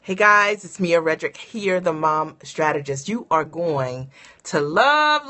Hey guys, it's Mia Redrick here, the mom strategist. You are going to love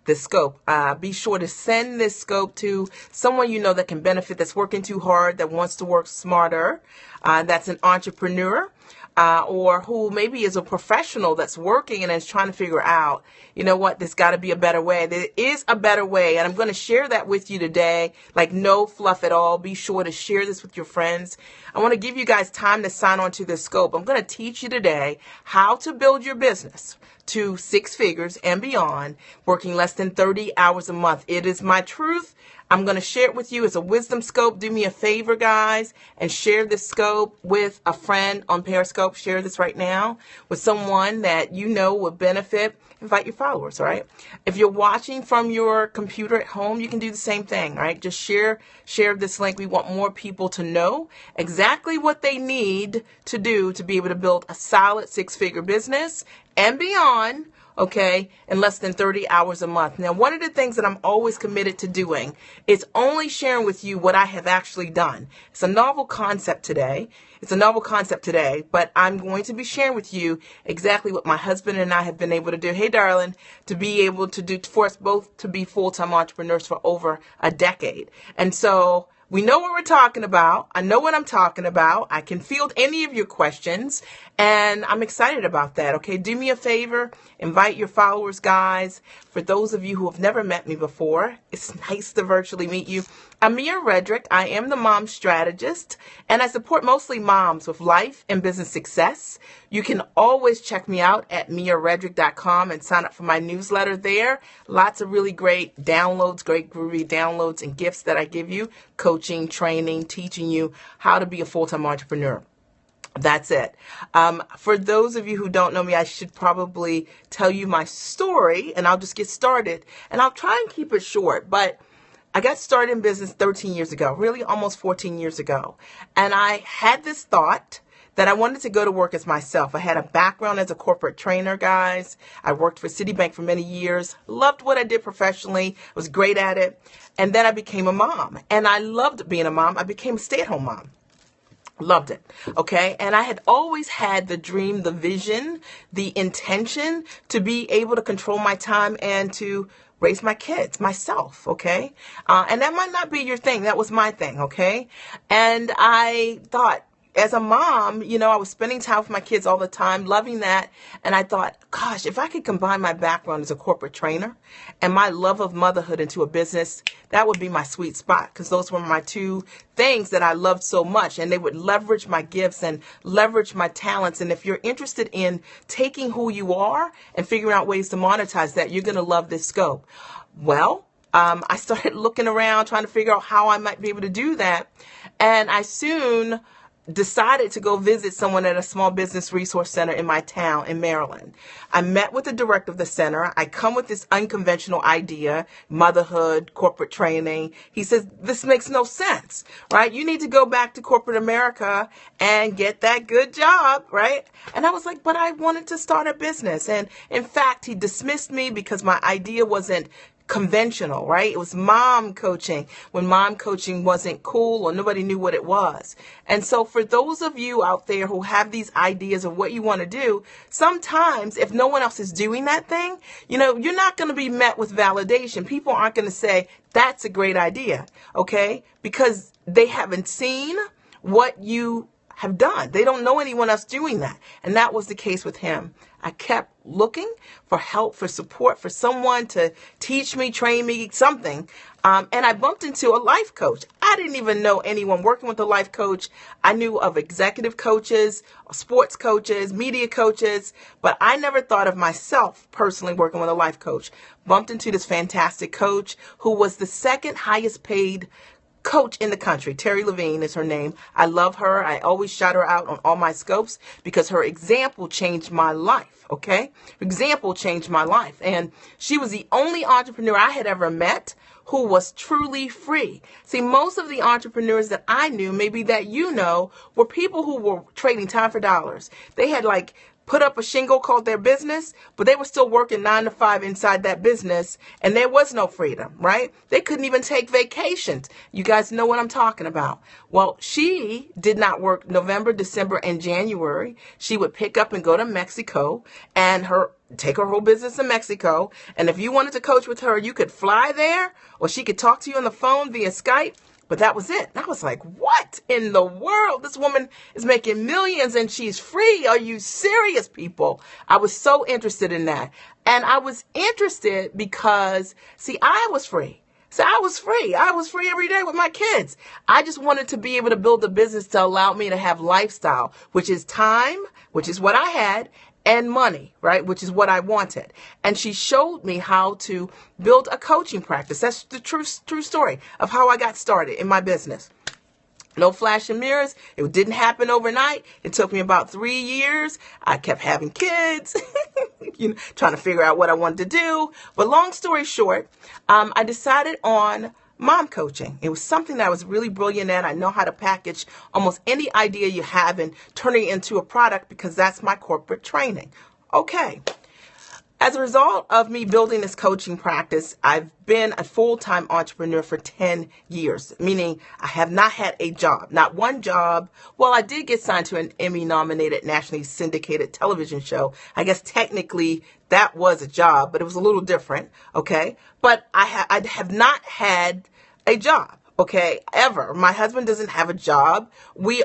this scope. Be sure to send this scope to someone you know that can benefit, that's working too hard, that wants to work smarter, that's an entrepreneur, or who maybe is a professional that's working and is trying to figure out, you know what, there's got to be a better way. There is a better way, and I'm going to share that with you today, like no fluff at all. Be sure to share this with your friends. I want to give you guys time to sign on to this scope. I'm going to teach you today how to build your business to 6 figures and beyond, working less than 30 hours a month. It is my truth. I'm going to share it with you. It's a wisdom scope. Do me a favor, guys, and share this scope with a friend on Periscope. Share this right now with someone that you know would benefit. Invite your followers, all right? If you're watching from your computer at home, you can do the same thing, right? Just share this link. We want more people to know exactly what they need to do to be able to build a solid 6-figure business and beyond, okay, in less than 30 hours a month. Now, one of the things that I'm always committed to doing is only sharing with you what I have actually done. It's a novel concept today. But I'm going to be sharing with you exactly what my husband and I have been able to do. Hey, darling, to be able to do for us both to be full-time entrepreneurs for over a decade. And so we know what we're talking about. I know what I'm talking about. I can field any of your questions, and I'm excited about that. Okay, do me a favor. Invite your followers, guys. For those of you who have never met me before, it's nice to virtually meet you. I'm Mia Redrick. I am the mom strategist, and I support mostly moms with life and business success. You can always check me out at miaredrick.com and sign up for my newsletter there. Lots of really great downloads, great groovy downloads and gifts that I give you. Coaching, training, teaching you how to be a full-time entrepreneur. That's it. For those of you who don't know me, I should probably tell you my story, and I'll just get started. And I'll try and keep it short, but I got started in business 13 years ago, really almost 14 years ago. And I had this thought that I wanted to go to work as myself. I had a background as a corporate trainer, guys. I worked for Citibank for many years, loved what I did professionally, was great at it. And then I became a mom, and I loved being a mom. I became a stay-at-home mom. Loved it. Okay. And I had always had the dream, the vision, the intention to be able to control my time and to raise my kids myself. Okay. And that might not be your thing. That was my thing. Okay. And I thought, as a mom, you know, I was spending time with my kids all the time, loving that. And I thought, gosh, if I could combine my background as a corporate trainer and my love of motherhood into a business, that would be my sweet spot, because those were my two things that I loved so much, and they would leverage my gifts and leverage my talents. And if you're interested in taking who you are and figuring out ways to monetize that, you're going to love this scope. Well, I started looking around, trying to figure out how I might be able to do that. And I soon decided to go visit someone at a small business resource center in my town in Maryland. I met with the director of the center. I come with this unconventional idea, motherhood, corporate training. He says, this makes no sense, right? You need to go back to corporate America and get that good job, right? And I was like, but I wanted to start a business. And in fact, he dismissed me because my idea wasn't conventional, right? It was mom coaching when mom coaching wasn't cool or nobody knew what it was. And so for those of you out there who have these ideas of what you want to do, sometimes if no one else is doing that thing, you know, you're not going to be met with validation. People aren't going to say, that's a great idea, okay? Because they haven't seen what you have done. They don't know anyone else doing that. And that was the case with him. I kept looking for help, for support, for someone to teach me, train me, something. And I bumped into a life coach. I didn't even know anyone working with a life coach. I knew of executive coaches, sports coaches, media coaches, but I never thought of myself personally working with a life coach. Bumped into this fantastic coach who was the second highest paid coach in the country. Terry Levine is her name. I love her. I always shout her out on all my scopes because her example changed my life. Okay. Her example changed my life. And she was the only entrepreneur I had ever met who was truly free. See, most of the entrepreneurs that I knew, maybe that you know, were people who were trading time for dollars. They had like put up a shingle called their business, but they were still working 9 to 5 inside that business, and there was no freedom, right? They couldn't even take vacations. You guys know what I'm talking about. Well, she did not work November, December, and January. She would pick up and go to Mexico and take her whole business to Mexico. And if you wanted to coach with her, you could fly there, or she could talk to you on the phone via Skype. But that was it. And I was like, what in the world? This woman is making millions and she's free. Are you serious, people? I was so interested in that. And I was interested because, see, I was free. So I was free. I was free every day with my kids. I just wanted to be able to build a business to allow me to have lifestyle, which is time, which is what I had, and money, right? Which is what I wanted. And she showed me how to build a coaching practice. That's the true story of how I got started in my business. No flash and mirrors. It didn't happen overnight. It took me about 3 years. I kept having kids, trying to figure out what I wanted to do. But long story short, I decided on mom coaching. It was something that I was really brilliant at. I know how to package almost any idea you have and turn it into a product because that's my corporate training. Okay. As a result of me building this coaching practice, I've been a full-time entrepreneur for 10 years, meaning I have not had a job, not one job. Well, I did get signed to an Emmy-nominated, nationally syndicated television show. I guess technically that was a job, but it was a little different, okay? But I have not had a job, okay, ever. My husband doesn't have a job. We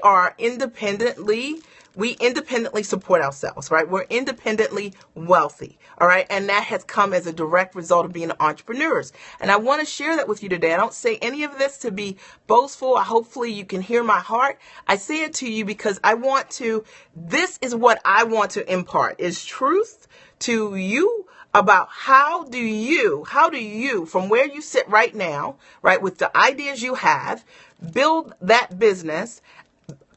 independently support ourselves, right? We're independently wealthy, all right? And that has come as a direct result of being entrepreneurs. And I want to share that with you today. I don't say any of this to be boastful. Hopefully you can hear my heart. I say it to you because this is what I want to impart, is truth to you about how do you, from where you sit right now, right, with the ideas you have, build that business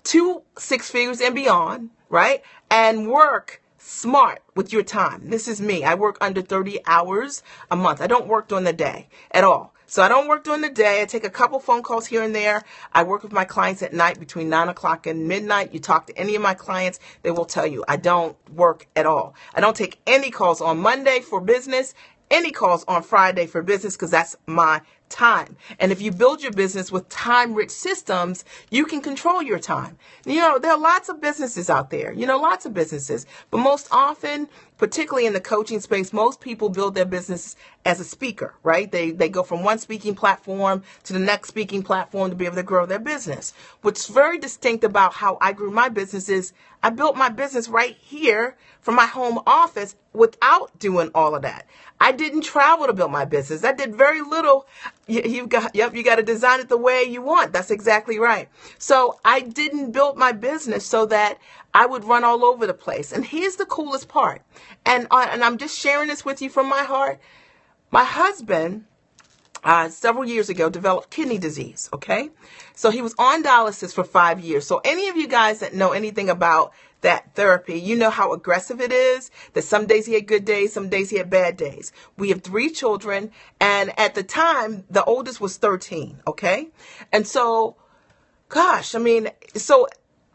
to 6 figures and beyond, right? And work smart with your time. This is me. I work under 30 hours a month. I don't work during the day at all. So I don't work during the day. I take a couple phone calls here and there. I work with my clients at night between 9 o'clock and midnight. You talk to any of my clients, they will tell you I don't work at all. I don't take any calls on Monday for business, any calls on Friday for business, because that's my time. And if you build your business with time-rich systems, you can control your time. There are lots of businesses out there, lots of businesses. But most often, particularly in the coaching space, most people build their business as a speaker, right? They go from one speaking platform to the next speaking platform to be able to grow their business. What's very distinct about how I grew my business is I built my business right here from my home office without doing all of that. I didn't travel to build my business. I did very little. You got to design it the way you want. That's exactly right. So I didn't build my business so that I would run all over the place. And here's the coolest part. And I'm just sharing this with you from my heart. My husband, several years ago, developed kidney disease, okay? So he was on dialysis for 5 years. So any of you guys that know anything about that therapy, you know how aggressive it is, that some days he had good days, some days he had bad days. We have 3 children, and at the time, the oldest was 13, okay? And so,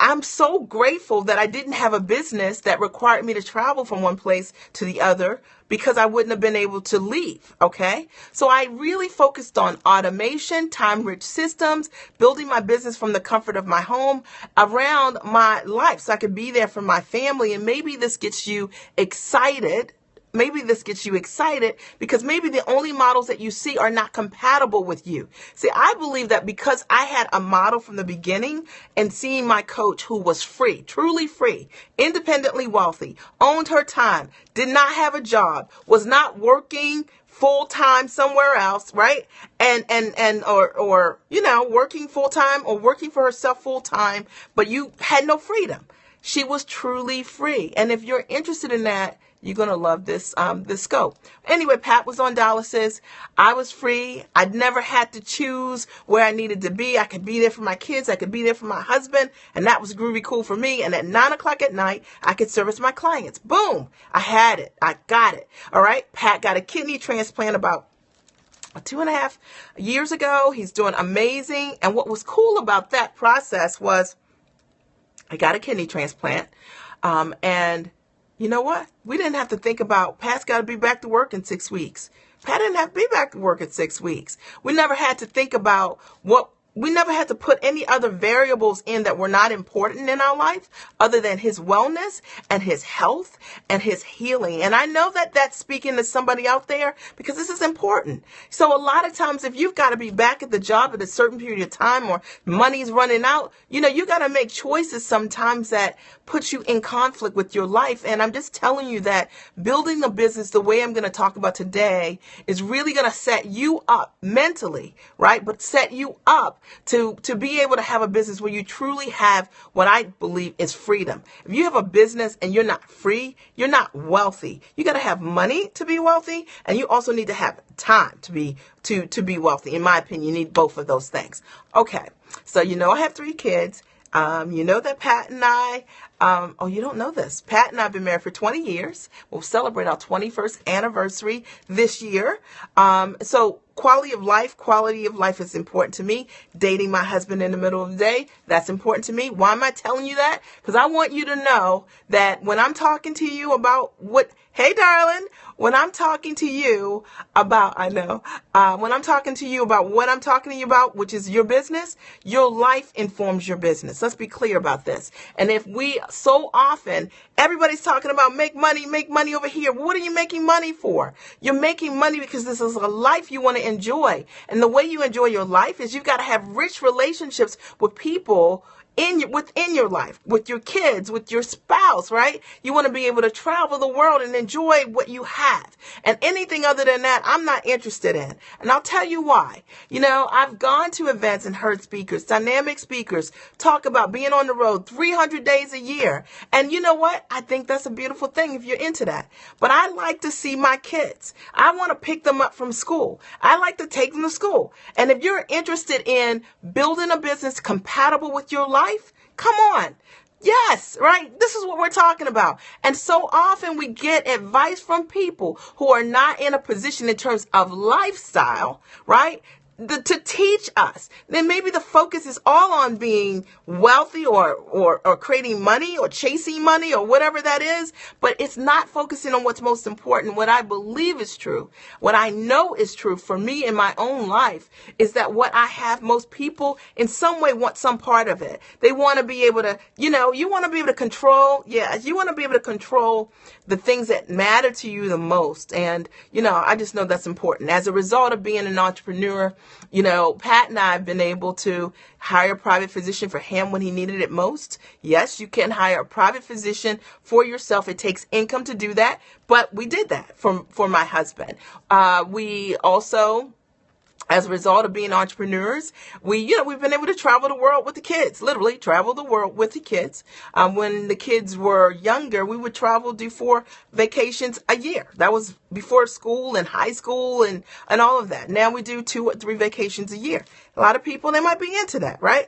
I'm so grateful that I didn't have a business that required me to travel from one place to the other because I wouldn't have been able to leave, okay? So I really focused on automation, time-rich systems, building my business from the comfort of my home around my life so I could be there for my family. And maybe this gets you excited. Because maybe the only models that you see are not compatible with you. See, I believe that because I had a model from the beginning and seeing my coach who was free, truly free, independently wealthy, owned her time, did not have a job, was not working full-time somewhere else, right? Or working full-time or working for herself full-time, but you had no freedom. She was truly free. And if you're interested in that, you're going to love this scope. Anyway, Pat was on dialysis. I was free. I'd never had to choose where I needed to be. I could be there for my kids. I could be there for my husband. And that was groovy cool for me. And at 9 o'clock at night, I could service my clients. Boom. I had it. I got it. All right. Pat got a kidney transplant about 2.5 years ago. He's doing amazing. And what was cool about that process was I got a kidney transplant. And you know what? We didn't have to think about Pat's got to be back to work in 6 weeks. Pat didn't have to be back to work in 6 weeks. We never had to think about we never had to put any other variables in that were not important in our life other than his wellness and his health and his healing. And I know that that's speaking to somebody out there because this is important. So a lot of times if you've got to be back at the job at a certain period of time or money's running out, you got to make choices sometimes that put you in conflict with your life. And I'm just telling you that building a business the way I'm going to talk about today is really going to set you up mentally, right? But set you up to be able to have a business where you truly have what I believe is freedom. If you have a business and you're not free, you're not wealthy. You got to have money to be wealthy, and you also need to have time to be wealthy. In my opinion, you need both of those things. Okay, so I have 3 kids. That Pat and I, you don't know this. Pat and I have been married for 20 years. We'll celebrate our 21st anniversary this year. So quality of life is important to me. Dating my husband in the middle of the day, that's important to me. Why am I telling you that? Because I want you to know that when I'm talking to you about hey darling, when I'm talking to you about, when I'm talking to you about what I'm talking to you about, which is your business, your life informs your business. Let's be clear about this. And if so often, everybody's talking about make money over here. What are you making money for? You're making money because this is a life you want to enjoy. And the way you enjoy your life is you've got to have rich relationships with people within your life, with your kids, with your spouse, right? You want to be able to travel the world and enjoy what you have. And anything other than that, I'm not interested in. And I'll tell you why. I've gone to events and heard speakers, dynamic speakers, talk about being on the road 300 days a year. And you know what? I think that's a beautiful thing if you're into that. But I like to see my kids. I want to pick them up from school. I like to take them to school. And if you're interested in building a business compatible with your life, come on. Yes, right? This is what we're talking about. And so often we get advice from people who are not in a position in terms of lifestyle, right? To teach us. Then maybe the focus is all on being wealthy or creating money or chasing money or whatever that is, but it's not focusing on what's most important. What I believe is true, what I know is true for me in my own life is that what I have, most people in some way want some part of it. They want to be able to, you want to be able to control. Yeah, you want to be able to control the things that matter to you the most. And, I just know that's important. As a result of being an entrepreneur, Pat and I have been able to hire a private physician for him when he needed it most. Yes, you can hire a private physician for yourself. It takes income to do that, but we did that for my husband. We also, as a result of being entrepreneurs, we've been able to travel the world with the kids, literally travel the world with the kids. When the kids were younger, we would travel, do 4 vacations a year. That was before school and high school and all of that. Now we do 2 or 3 vacations a year. A lot of people, they might be into that, right?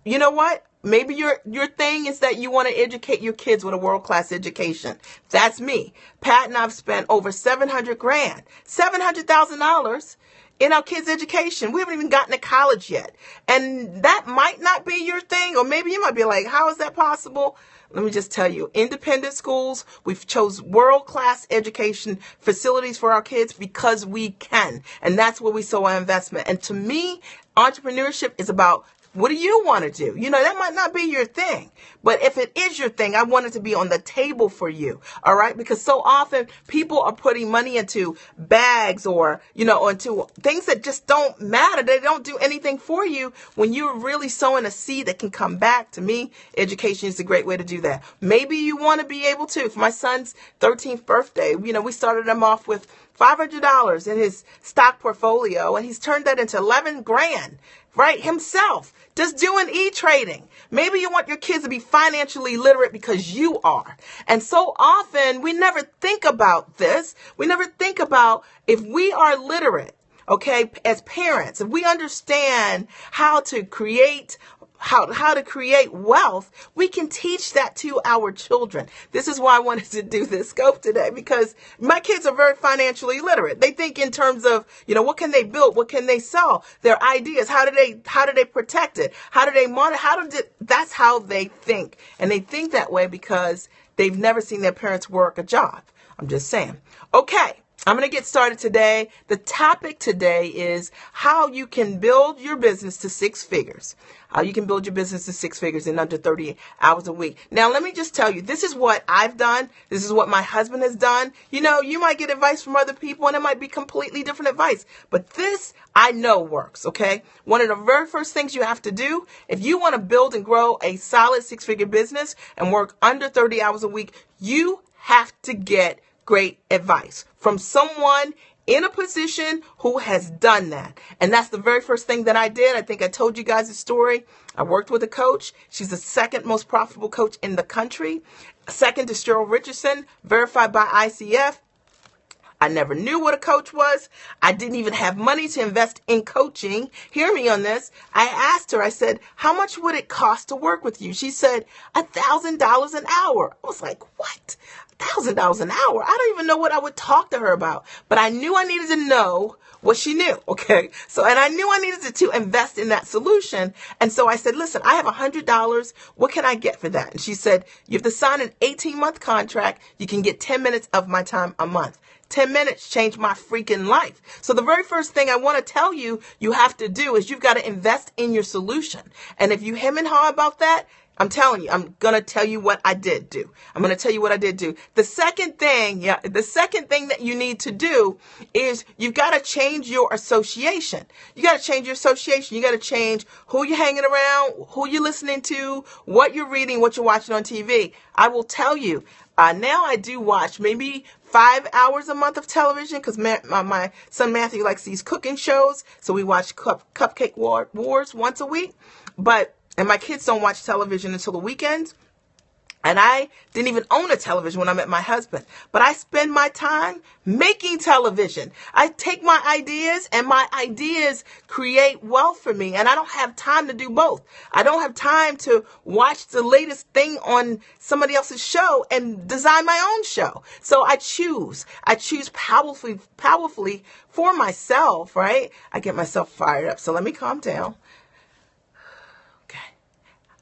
You know what? Maybe your thing is that you want to educate your kids with a world-class education. That's me. Pat and I've spent over $700,000, $700,000 in our kids' education. We haven't even gotten to college yet. And that might not be your thing, or maybe you might be like, how is that possible? Let me just tell you, independent schools, we've chose world-class education facilities for our kids because we can. And that's where we saw our investment. And to me, entrepreneurship is about, what do you want to do? That might not be your thing, but if it is your thing, I want it to be on the table for you. All right. Because so often people are putting money into bags or into things that just don't matter. They don't do anything for you when you're really sowing a seed that can come back. To me, education is a great way to do that. Maybe you want to be able to, for my son's 13th birthday, we started him off with $500 in his stock portfolio, and he's turned that into $11,000, right? Himself, just doing e-trading. Maybe you want your kids to be financially literate because you are. And so often we never think about this. We never think about if we are literate, okay, as parents, if we understand how to create how to create wealth, we can teach that to our children. This is why I wanted to do this scope today, because my kids are very financially literate. They think in terms of, what can they build? What can they sell? Their ideas. How do they protect it? How do they monitor? That's how they think. And they think that way because they've never seen their parents work a job. I'm just saying. Okay. I'm going to get started today. The topic today is how you can build your business to six figures. How you can build your business to six figures in under 30 hours a week. Now, let me just tell you, this is what I've done. This is what my husband has done. You might get advice from other people and it might be completely different advice. But this I know works, okay? One of the very first things you have to do, if you want to build and grow a solid six-figure business and work under 30 hours a week, you have to get great advice from someone in a position who has done that. And that's the very first thing that I did. I think I told you guys the story. I worked with a coach. She's the second most profitable coach in the country. Second to Cheryl Richardson, verified by ICF. I never knew what a coach was. I didn't even have money to invest in coaching. Hear me on this. I asked her, I said, how much would it cost to work with you? She said, $1,000 an hour. I was like, what? $1,000 an hour? I don't even know what I would talk to her about. But I knew I needed to know what she knew. Okay. And I knew I needed to invest in that solution. And so I said, listen, I have $100. What can I get for that? And she said, you have to sign an 18-month contract. You can get 10 minutes of my time a month. 10 minutes changed my freaking life. So the very first thing I want to tell you, you have to do is you've got to invest in your solution. And if you hem and haw about that, I'm telling you, I'm going to tell you what I did do. I'm going to tell you what I did do. The second thing that you need to do is you've got to change your association. You got to change your association. You got to change who you're hanging around, who you're listening to, what you're reading, what you're watching on TV. I will tell you, now I do watch maybe 5 hours a month of television because my son Matthew likes these cooking shows. So we watch Cupcake Wars once a week. And my kids don't watch television until the weekends. And I didn't even own a television when I met my husband. But I spend my time making television. I take my ideas and my ideas create wealth for me. And I don't have time to do both. I don't have time to watch the latest thing on somebody else's show and design my own show. So I choose powerfully for myself, right? I get myself fired up. So let me calm down.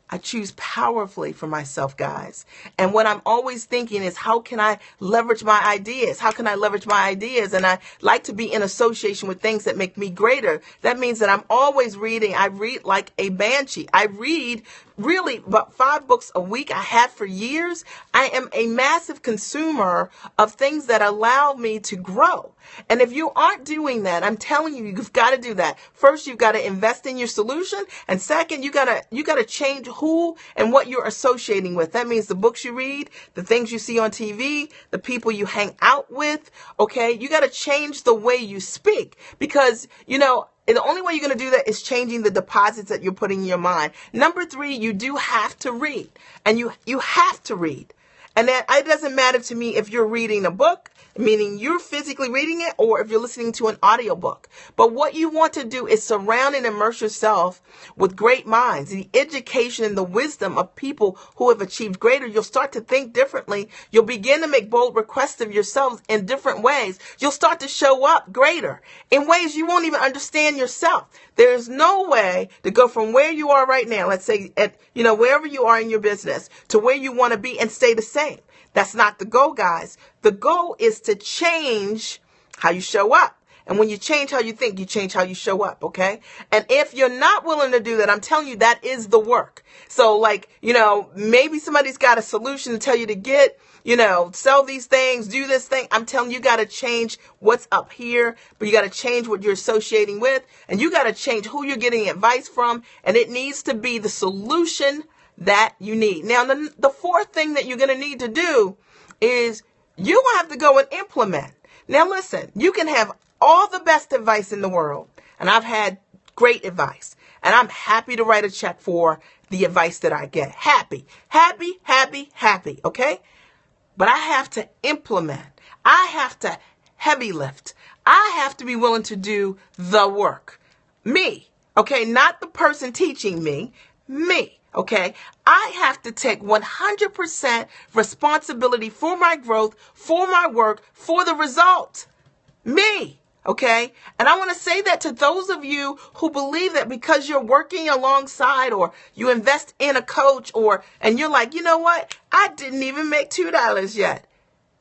I choose powerfully for myself, guys. And what I'm always thinking is, how can I leverage my ideas? How can I leverage my ideas? And I like to be in association with things that make me greater. That means that I'm always reading. I read like a banshee. I read really about 5 books a week. I have for years. I am a massive consumer of things that allow me to grow. And if you aren't doing that, I'm telling you, you've got to do that. First, you've got to invest in your solution. And second, you got to change who and what you're associating with. That means the books you read, the things you see on TV, the people you hang out with. Okay. You got to change the way you speak because, the only way you're going to do that is changing the deposits that you're putting in your mind. Number 3, you do have to read. And you have to read. And that it doesn't matter to me if you're reading a book, meaning you're physically reading it, or if you're listening to an audiobook. But what you want to do is surround and immerse yourself with great minds, the education and the wisdom of people who have achieved greater. You'll start to think differently. You'll begin to make bold requests of yourselves in different ways. You'll start to show up greater in ways you won't even understand yourself. There's no way to go from where you are right now, let's say wherever you are in your business, to where you want to be and stay the same. That's not the goal, guys. The goal is to change how you show up. And when you change how you think, you change how you show up, okay? And if you're not willing to do that, I'm telling you, that is the work. So maybe somebody's got a solution to tell you to get, sell these things, do this thing. I'm telling you, you got to change what's up here, but you got to change what you're associating with, and you got to change who you're getting advice from, and it needs to be the solution that you need. Now, the fourth thing that you're going to need to do is you have to go and implement. Now, listen, you can have all the best advice in the world, and I've had great advice, and I'm happy to write a check for the advice that I get. Happy, okay? But I have to implement. I have to heavy lift. I have to be willing to do the work. Me, okay? Not the person teaching me. me. Okay, I have to take 100% responsibility for my growth, for my work, for the result. Me. Okay, and I want to say that to those of you who believe that because you're working alongside or you invest in a coach and you're like, you know what? I didn't even make $2 yet.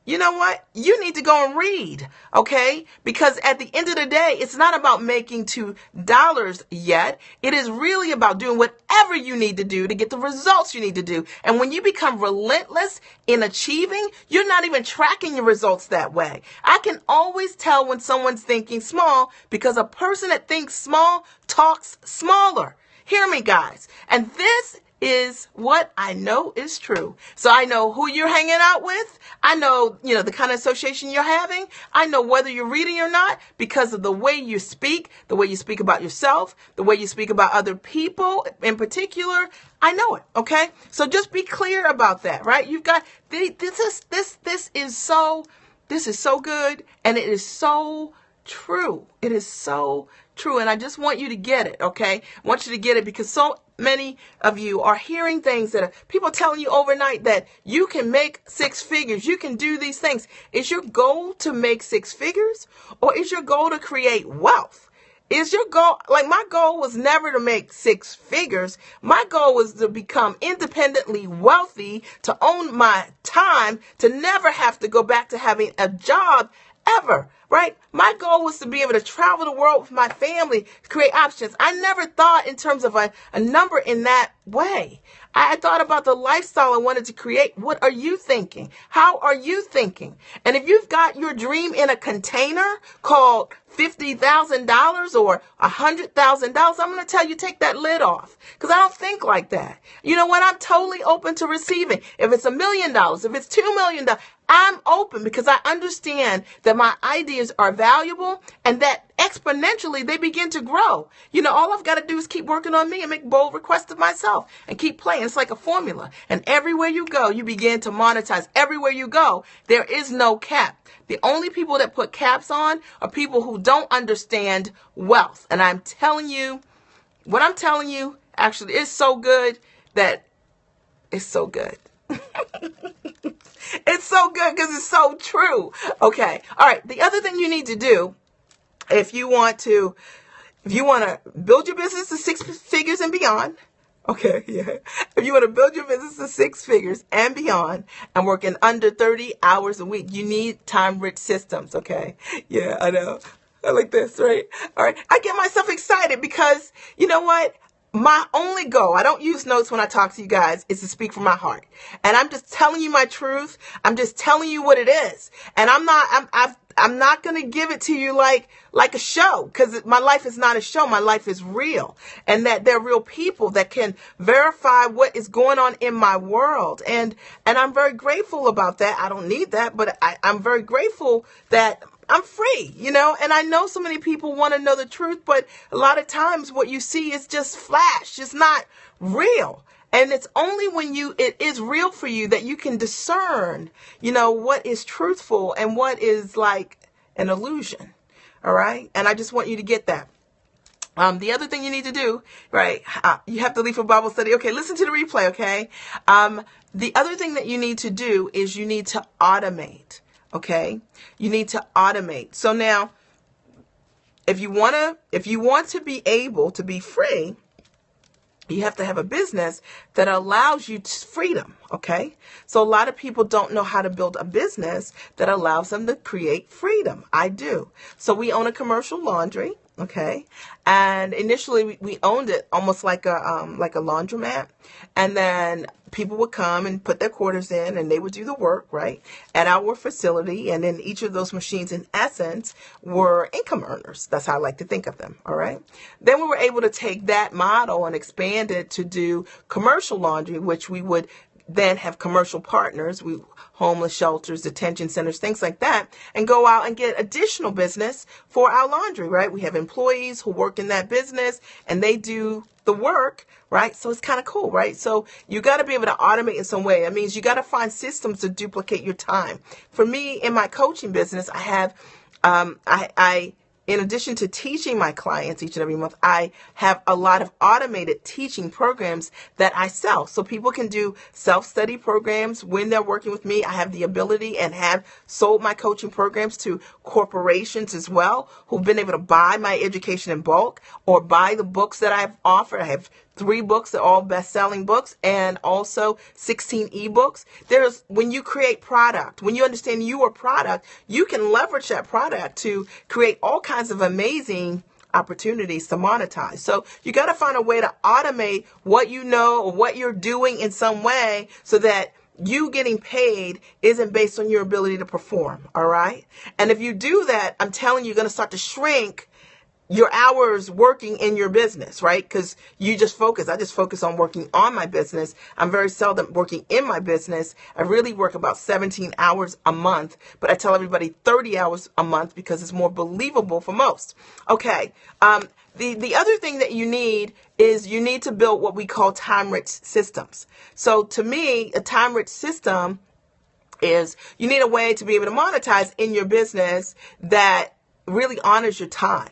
You know what? You need to go and read, okay? Because at the end of the day, it's not about making $2 yet. It is really about doing whatever you need to do to get the results you need to do. And when you become relentless in achieving, you're not even tracking your results that way. I can always tell when someone's thinking small because a person that thinks small talks smaller. Hear me, guys. And this is what I know is true. So I know who you're hanging out with. I know, the kind of association you're having. I know whether you're reading or not because of the way you speak, the way you speak about yourself, the way you speak about other people in particular. I know it. Okay. So just be clear about that, right? You've got this is so good. And it is so true. It is so true. And I just want you to get it. Okay. I want you to get it because so many of you are hearing things that are people telling you overnight that you can make 6 figures. You can do these things. Is your goal to make 6 figures or is your goal to create wealth? Is your goal, like my goal was never to make 6 figures. My goal was to become independently wealthy, to own my time, to never have to go back to having a job ever, right? My goal was to be able to travel the world with my family, create options. I never thought in terms of a number in that way. I thought about the lifestyle I wanted to create. What are you thinking? How are you thinking? And if you've got your dream in a container called $50,000 or $100,000, I'm going to tell you, take that lid off because I don't think like that. You know what? I'm totally open to receiving. If it's $1 million, if it's $2 million, I'm open because I understand that my ideas are valuable and that exponentially they begin to grow. All I've got to do is keep working on me and make bold requests of myself and keep playing. It's like a formula. And everywhere you go, you begin to monetize. Everywhere you go, there is no cap. The only people that put caps on are people who don't understand wealth. And I'm telling you, what I'm telling you actually is so good that it's so good. It's so good because it's so true. Okay. All right. The other thing you need to do if you want to build your business to 6 figures and beyond. Okay. Yeah. If you want to build your business to 6 figures and beyond and work in under 30 hours a week, you need time-rich systems. Okay. Yeah, I know. I like this, right? All right. I get myself excited because you know what? My only goal, I don't use notes when I talk to you guys, is to speak from my heart. And I'm just telling you my truth. I'm just telling you what it is. And I'm not going to give it to you like a show because my life is not a show. My life is real. And that there are real people that can verify what is going on in my world. And I'm very grateful about that. I don't need that, but I'm very grateful that I'm free, and I know so many people want to know the truth, but a lot of times what you see is just flash. It's not real. And it's only when it is real for you that you can discern, what is truthful and what is like an illusion. All right. And I just want you to get that. The other thing you need to do, right? You have to leave for Bible study. Okay. Listen to the replay. Okay. The other thing that you need to do is you need to automate. Okay. You need to automate. So now if you want to be able to be free, you have to have a business that allows you freedom. Okay. So a lot of people don't know how to build a business that allows them to create freedom. I do. So we own a commercial laundry. Okay. And initially we owned it almost like a laundromat. And then people would come and put their quarters in and they would do the work, right, at our facility. And then each of those machines, in essence, were income earners. That's how I like to think of them. All right. Then we were able to take that model and expand it to do commercial laundry, which we would then have commercial partners, homeless shelters, detention centers, things like that, and go out and get additional business for our laundry, right? We have employees who work in that business and they do the work, right? So it's kind of cool, right? So you got to be able to automate in some way. That means you got to find systems to duplicate your time. For me, in my coaching business, I have, I in addition to teaching my clients each and every month, I have a lot of automated teaching programs that I sell. So people can do self-study programs when they're working with me. I have the ability and have sold my coaching programs to corporations as well, who've been able to buy my education in bulk or buy the books that I've offered. I have 3 books, they're all best-selling books, and also 16 ebooks. When you create product, when you understand you are product, you can leverage that product to create all kinds of amazing opportunities to monetize. So you got to find a way to automate what you know or what you're doing in some way so that you getting paid isn't based on your ability to perform. All right. And if you do that, I'm telling you, you're going to start to shrink your hours working in your business, right? Because I just focus on working on my business. I'm very seldom working in my business. I really work about 17 hours a month, but I tell everybody 30 hours a month because it's more believable for most. Okay. The other thing that you need is you need to build what we call time-rich systems. So to me, a time-rich system is you need a way to be able to monetize in your business that really honors your time.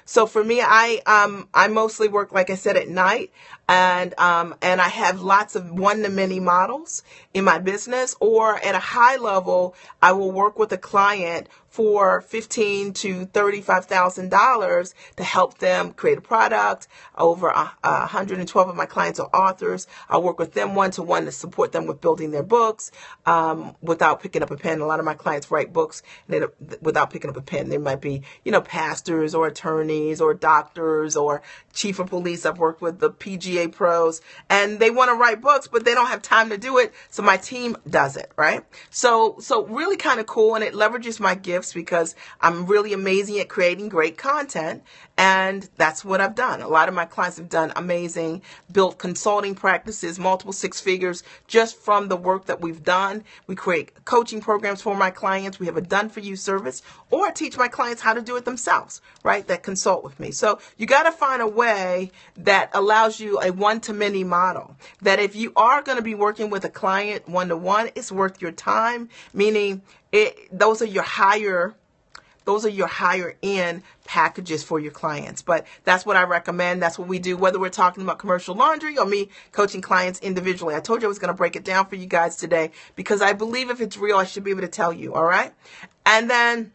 So for me, I mostly work, like I said, at night, and I have lots of one-to-many models in my business. Or at a high level, I will work with a client for $15,000 to $35,000 to help them create a product. Over 112 of my clients are authors. I work with them one-to-one to support them with building their books without picking up a pen. A lot of my clients write books without picking up a pen. They might be, pastors or attorneys or doctors or chief of police. I've worked with the PGA pros, and they want to write books, but they don't have time to do it. So my team does it, right? So really kind of cool, and it leverages my gifts because I'm really amazing at creating great content, and that's what I've done. A lot of my clients have done amazing, built consulting practices, multiple 6 figures just from the work that we've done. We create coaching programs for my clients. We have a done-for-you service, or I teach my clients how to do it themselves, right, that consult with me. So you got to find a way that allows you a one-to-many model, that if you are going to be working with a client one-to-one, it's worth your time, meaning those are your higher end packages for your clients. But that's what I recommend. That's what we do, whether we're talking about commercial laundry or me coaching clients individually. I told you I was going to break it down for you guys today because I believe if it's real, I should be able to tell you. All right. And then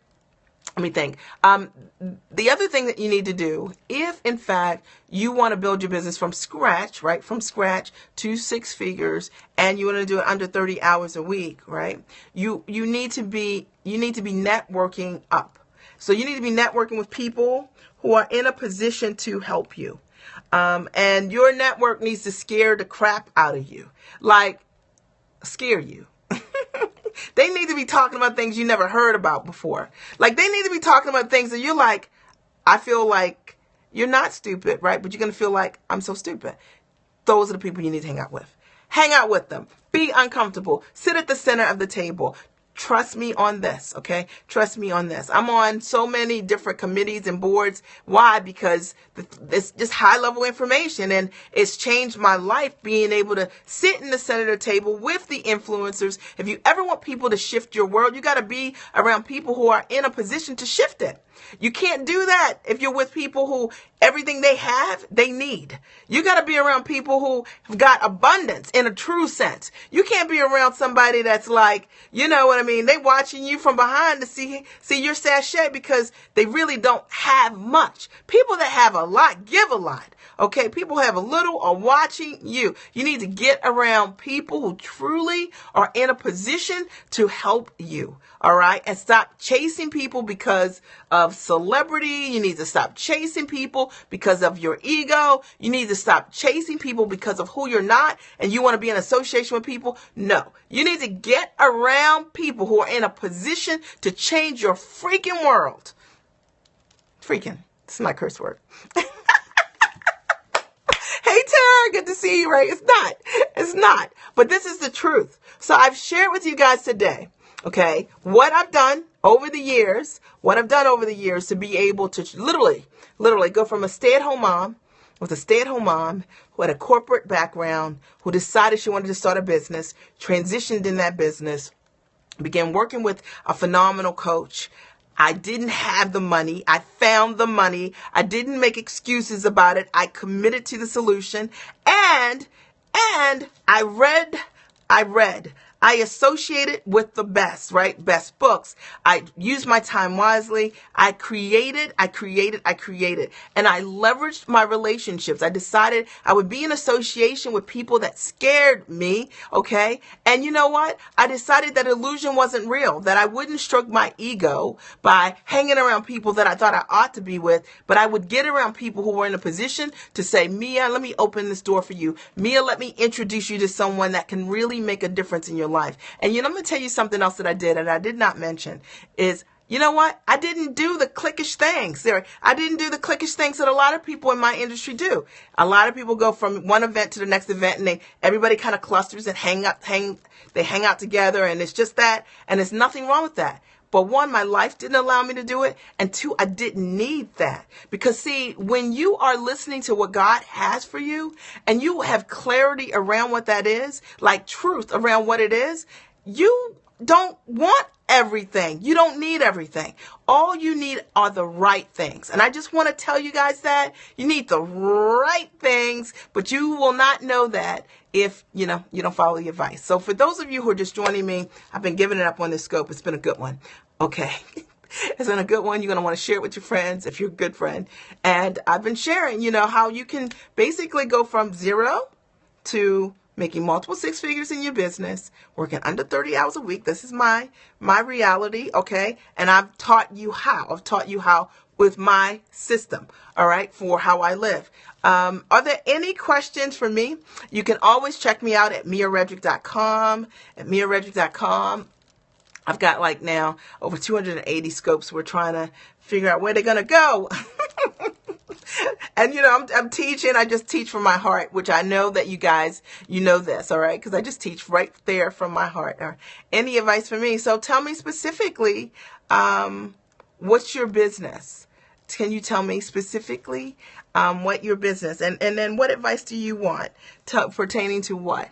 let me think. The other thing that you need to do, if in fact you want to build your business from scratch, right, from scratch to 6 figures, and you want to do it under 30 hours a week, right, you need to be networking up. So you need to be networking with people who are in a position to help you, and your network needs to scare the crap out of you, like scare you. They need to be talking about things you never heard about before. Like, they need to be talking about things that you're like, I feel like you're not stupid, right? But you're going to feel like I'm so stupid. Those are the people you need to hang out with. Hang out with them. Be uncomfortable. Sit at the center of the table. Trust me on this, okay? Trust me on this. I'm on so many different committees and boards. Why? Because it's just high-level information, and it's changed my life being able to sit in the center of the table with the influencers. If you ever want people to shift your world, you got to be around people who are in a position to shift it. You can't do that if you're with people who everything they have, they need. You got to be around people who have got abundance in a true sense. You can't be around somebody that's like, you know what I mean? They watching you from behind to see your sachet because they really don't have much. People that have a lot give a lot. Okay, people who have a little are watching you. You need to get around people who truly are in a position to help you. All right, and stop chasing people because of celebrity. You need to stop chasing people because of your ego. You need to stop chasing people because of who you're not, and you want to be in association with people. No, you need to get around people who are in a position to change your freaking world. Freaking, it's my curse word. Hey, Tara, good to see you, right? It's not. But this is the truth. So I've shared with you guys today, okay, what I've done over the years to be able to literally go from a stay-at-home mom who had a corporate background, who decided she wanted to start a business, transitioned in that business, began working with a phenomenal coach, I didn't have the money. I found the money. I didn't make excuses about it. I committed to the solution. And I associated with the best, right? Best books. I used my time wisely. I created. And I leveraged my relationships. I decided I would be in association with people that scared me, okay? And you know what? I decided that illusion wasn't real, that I wouldn't stroke my ego by hanging around people that I thought I ought to be with, but I would get around people who were in a position to say, Mia, let me open this door for you. Mia, let me introduce you to someone that can really make a difference in your life. And I'm going to tell you something else that I did and I did not mention is, you know what? I didn't do the cliquish things. I didn't do the cliquish things that a lot of people in my industry do. A lot of people go from one event to the next event and everybody kind of clusters and they hang out together and it's just that. And there's nothing wrong with that. But one, my life didn't allow me to do it. And two, I didn't need that. Because see, when you are listening to what God has for you and you have clarity around what that is, like truth around what it is, you don't want everything. You don't need everything. All you need are the right things. And I just want to tell you guys that you need the right things, but you will not know that if, you don't follow the advice. So for those of you who are just joining me, I've been giving it up on this scope. It's been a good one. Okay. It's been a good one. You're going to want to share it with your friends if you're a good friend. And I've been sharing, how you can basically go from zero to making multiple six figures in your business, working under 30 hours a week. This is my reality, okay? And I've taught you how. With my system, all right, for how I live. Are there any questions for me? You can always check me out at miaredrick.com, I've got now over 280 scopes. We're trying to figure out where they're going to go. And, I'm teaching. I just teach from my heart, which I know that you guys, this, all right? Because I just teach right there from my heart. Or any advice for me? So tell me specifically, what's your business? Can you tell me specifically what your business? And then what advice do you want pertaining to what?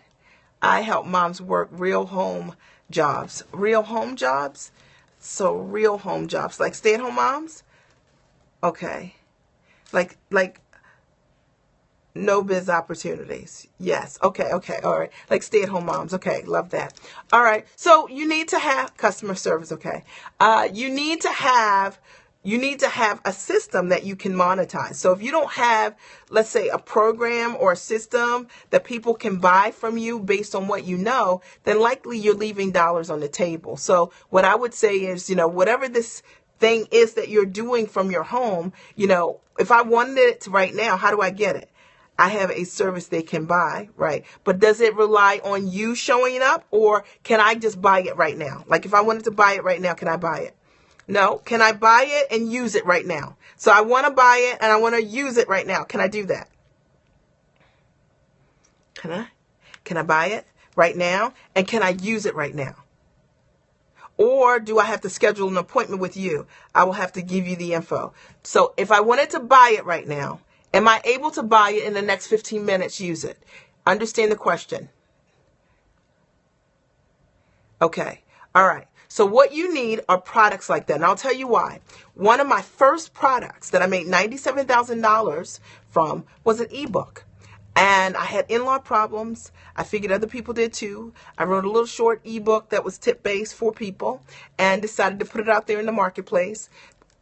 I help moms work real home jobs. Real home jobs? So real home jobs, like stay-at-home moms? Okay. Like no biz opportunities. Yes. Okay. All right. Like stay-at-home moms. Okay. Love that. All right. So you need to have customer service. Okay. You need to have a system that you can monetize. So if you don't have, let's say, a program or a system that people can buy from you based on what you know, then likely you're leaving dollars on the table. So what I would say is, whatever this thing is that you're doing from your home, if I wanted it right now, how do I get it? I have a service they can buy, right? But does it rely on you showing up, or can I just buy it right now? Like if I wanted to buy it right now, can I buy it? No. Can I buy it and use it right now? So I want to buy it and I want to use it right now. Can I do that? Can I buy it right now? And can I use it right now? Or do I have to schedule an appointment with you? I will have to give you the info. So if I wanted to buy it right now, am I able to buy it in the next 15 minutes, use it? Understand the question. Okay. All right. So what you need are products like that. And I'll tell you why. One of my first products that I made $97,000 from was an ebook. And I had in-law problems. I figured other people did too. I wrote a little short ebook that was tip-based for people and decided to put it out there in the marketplace.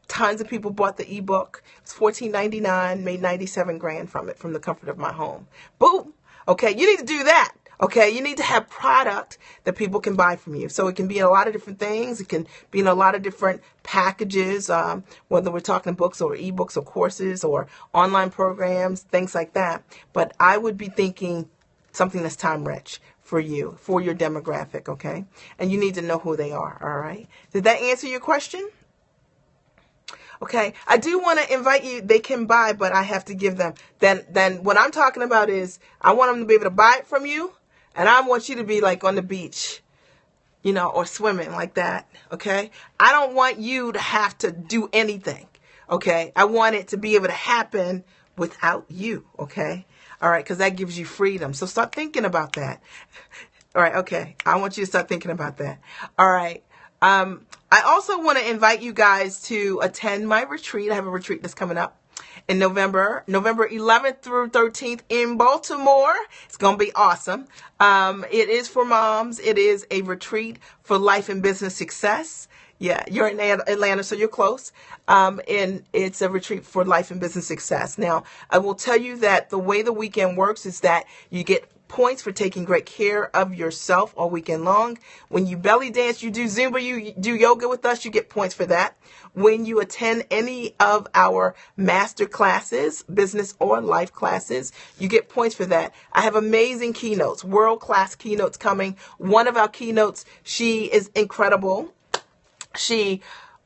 Tons of people bought the ebook. It was $14.99, made $97,000 from it, from the comfort of my home. Boom. Okay, you need to do that. Okay, you need to have product that people can buy from you. So it can be in a lot of different things. It can be in a lot of different packages, whether we're talking books or ebooks or courses or online programs, things like that. But I would be thinking something that's time rich for you, for your demographic, okay? And you need to know who they are, all right? Did that answer your question? Okay, I do want to invite you. They can buy, but I have to give them. Then what I'm talking about is I want them to be able to buy it from you. And I want you to be like on the beach, or swimming like that, okay? I don't want you to have to do anything, okay? I want it to be able to happen without you, okay? All right, because that gives you freedom. So start thinking about that. All right, okay. I want you to start thinking about that. All right. I also want to invite you guys to attend my retreat. I have a retreat that's coming up in November 11th through 13th in Baltimore. It's going to be awesome. It is for moms. It is a retreat for life and business success. Yeah, you're in Atlanta, so you're close. And it's a retreat for life and business success. Now, I will tell you that the way the weekend works is that you get points for taking great care of yourself all weekend long. When you belly dance, you do Zumba, you do yoga with us, you get points for that. When you attend any of our master classes, business or life classes, you get points for that. I have amazing keynotes, world-class keynotes coming. One of our keynotes, she is incredible. She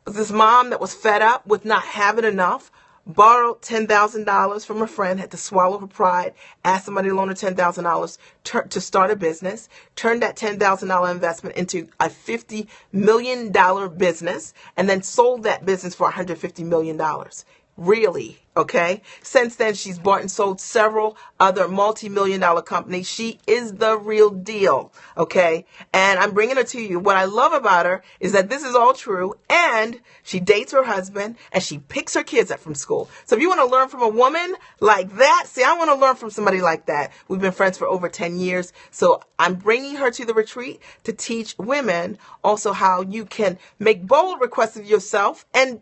was this mom that was fed up with not having enough, borrowed $10,000 from a friend, had to swallow her pride, asked somebody to loan her $10,000 to start a business, turned that $10,000 investment into a $50 million business, and then sold that business for $150 million. Really, okay? Since then, she's bought and sold several other multi-million-dollar companies. She is the real deal, okay? And I'm bringing her to you. What I love about her is that this is all true, and she dates her husband, and she picks her kids up from school. So if you want to learn from a woman like that, see, I want to learn from somebody like that. We've been friends for over 10 years, so I'm bringing her to the retreat to teach women also how you can make bold requests of yourself and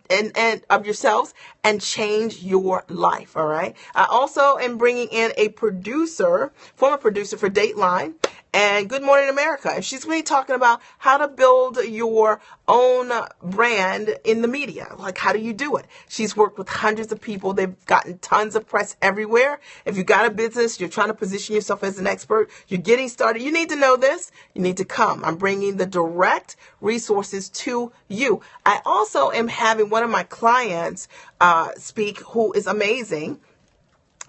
of yourselves and change your life. All right. I also am bringing in a former producer for Dateline and Good Morning America. And she's going to be talking about how to build your own brand in the media. Like, how do you do it? She's worked with hundreds of people. They've gotten tons of press everywhere. If you got a business, you're trying to position yourself as an expert, you're getting started, you need to know this. You need to come. I'm bringing the direct resources to you. I also am having one of my clients speak, who is amazing.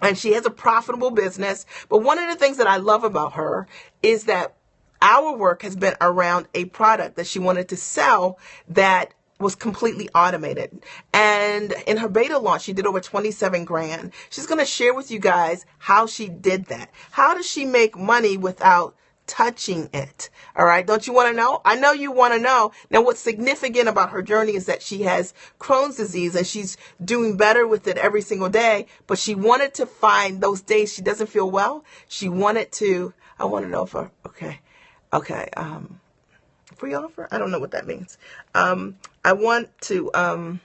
And she has a profitable business. But one of the things that I love about her is that our work has been around a product that she wanted to sell that was completely automated. And in her beta launch, she did over 27 grand. She's going to share with you guys how she did that. How does she make money without touching it? All right. Don't you want to know? I know you want to know. Now, what's significant about her journey is that she has Crohn's disease and she's doing better with it every single day. But she wanted to find those days she doesn't feel well. She wanted to, I want to know if her, okay. Free offer? I don't know what that means. I want to, I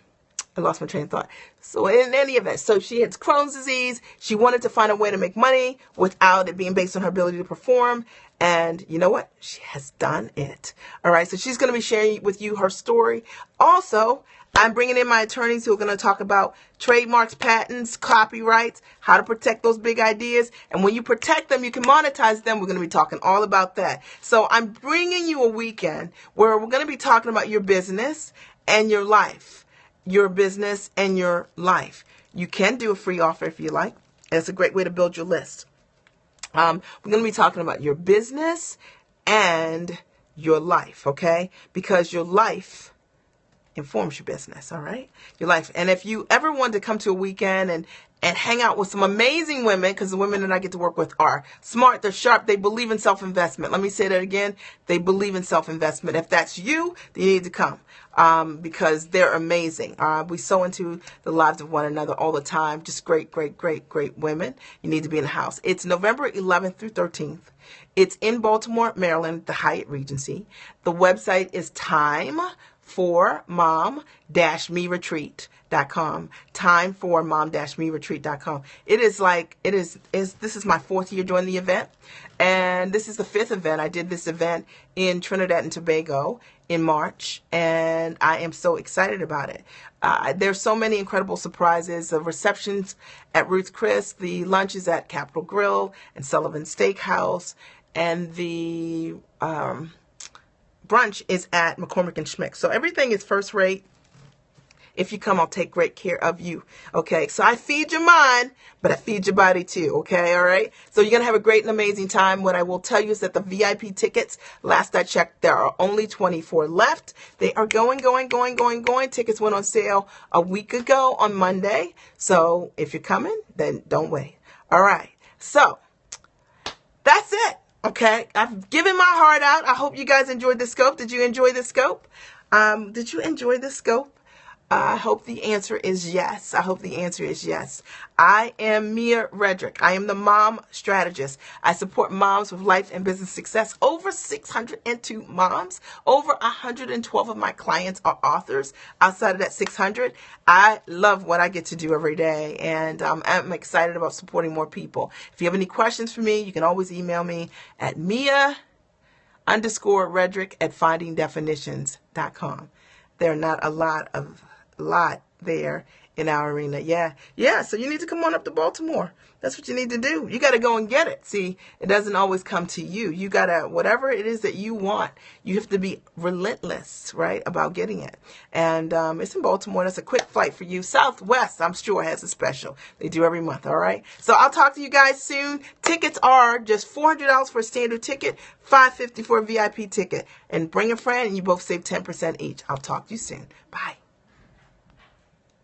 lost my train of thought. So in any event, so she has Crohn's disease. She wanted to find a way to make money without it being based on her ability to perform. And you know what? She has done it. All right. So she's going to be sharing with you her story. Also, I'm bringing in my attorneys who are going to talk about trademarks, patents, copyrights, how to protect those big ideas. And when you protect them, you can monetize them. We're going to be talking all about that. So I'm bringing you a weekend where we're going to be talking about your business and your life. Your business and your life. You can do a free offer if you like. It's a great way to build your list. We're going to be talking about your business and your life, okay? Because your life informs your business, all right? Your life. And if you ever wanted to come to a weekend and hang out with some amazing women, because the women that I get to work with are smart, they're sharp, they believe in self-investment. Let me say that again. They believe in self-investment. If that's you, then you need to come because they're amazing. We sow into the lives of one another all the time. Just great, great, great, great women. You need to be in the house. It's November 11th through 13th. It's in Baltimore, Maryland, the Hyatt Regency. The website is timeformom-meretreat.com. timeformom-meretreat.com. This is my fourth year doing the event, and this is the fifth event. I did this event in Trinidad and Tobago in March, and I am so excited about it. There's so many incredible surprises. The receptions at Ruth's Chris, the lunches at Capitol Grill and Sullivan Steakhouse, and the brunch is at McCormick and Schmick. So everything is first rate. If you come, I'll take great care of you. Okay, so I feed your mind, but I feed your body too. Okay, all right? So you're going to have a great and amazing time. What I will tell you is that the VIP tickets, last I checked, there are only 24 left. They are going. Tickets went on sale a week ago on Monday. So if you're coming, then don't wait. All right, so that's it. Okay, I've given my heart out. I hope you guys enjoyed the scope. Did you enjoy the scope? Did you enjoy the scope? I hope the answer is yes. I hope the answer is yes. I am Mia Redrick. I am the mom strategist. I support moms with life and business success. Over 602 moms. Over 112 of my clients are authors. Outside of that 600, I love what I get to do every day, and I'm excited about supporting more people. If you have any questions for me, you can always email me at Mia_Redrick@findingdefinitions.com. There are not a lot there in our arena. Yeah. So you need to come on up to Baltimore. That's what you need to do. You got to go and get it. See, it doesn't always come to you. You got to, whatever it is that you want, you have to be relentless, right, about getting it. And it's in Baltimore. That's a quick flight for you. Southwest, I'm sure, has a special. They do every month, all right? So I'll talk to you guys soon. Tickets are just $400 for a standard ticket, $550 for a VIP ticket. And bring a friend, and you both save 10% each. I'll talk to you soon. Bye.